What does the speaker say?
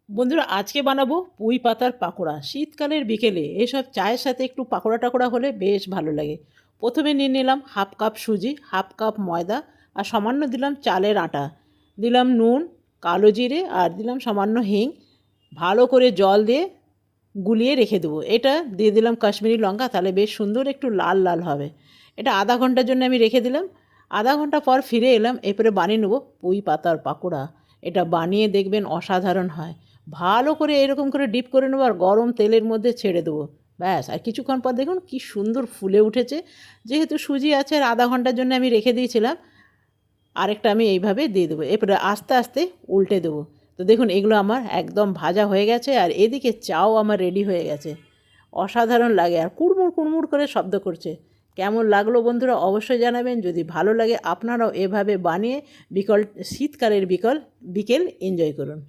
বন্ধুরা আজকে বানাবো পুঁই পাতার পাকোড়া। শীতকালের বিকেলে এসব চায়ের সাথে একটু পাকোড়া টাকোড়া হলে বেশ ভালো লাগে। প্রথমে নিয়ে নিলাম হাফ কাপ সুজি, হাফ কাপ ময়দা আর সামান্য দিলাম চালের আটা, দিলাম নুন, কালো জিরে আর দিলাম সামান্য হিং। ভালো করে জল দিয়ে গুলিয়ে রেখে দেবো। এটা দিয়ে দিলাম কাশ্মীরি লঙ্কা, তাহলে বেশ সুন্দর একটু লাল লাল হবে। এটা আধা ঘন্টার জন্য আমি রেখে দিলাম। আধা ঘন্টা পর ফিরে এলাম, এরপরে বানিয়ে নেবো পুঁই পাতার পাকোড়া। এটা বানিয়ে দেখবেন অসাধারণ হয়। ভালো করে এরকম করে ডিপ করে নেবো আর গরম তেলের মধ্যে ছেড়ে দেবো। ব্যাস, আর কিছুক্ষণ পর দেখুন কি সুন্দর ফুলে উঠেছে। যেহেতু সুজি আছে আর আধা ঘন্টার জন্য আমি রেখে দিয়েছিলাম, আরেকটা আমি এইভাবে দিয়ে দেবো। এরপরে আস্তে আস্তে উল্টে দেবো। তো দেখুন এগুলো আমার একদম ভাজা হয়ে গেছে আর এদিকে চাও আমার রেডি হয়ে গেছে। অসাধারণ লাগে আর কুড়মুড় কুড়মুড় করে শব্দ করছে। কেমন লাগলো বন্ধুরা অবশ্যই জানাবেন। যদি ভালো লাগে আপনারাও এভাবে বানিয়ে শীতকালের বিকেল এনজয় করুন।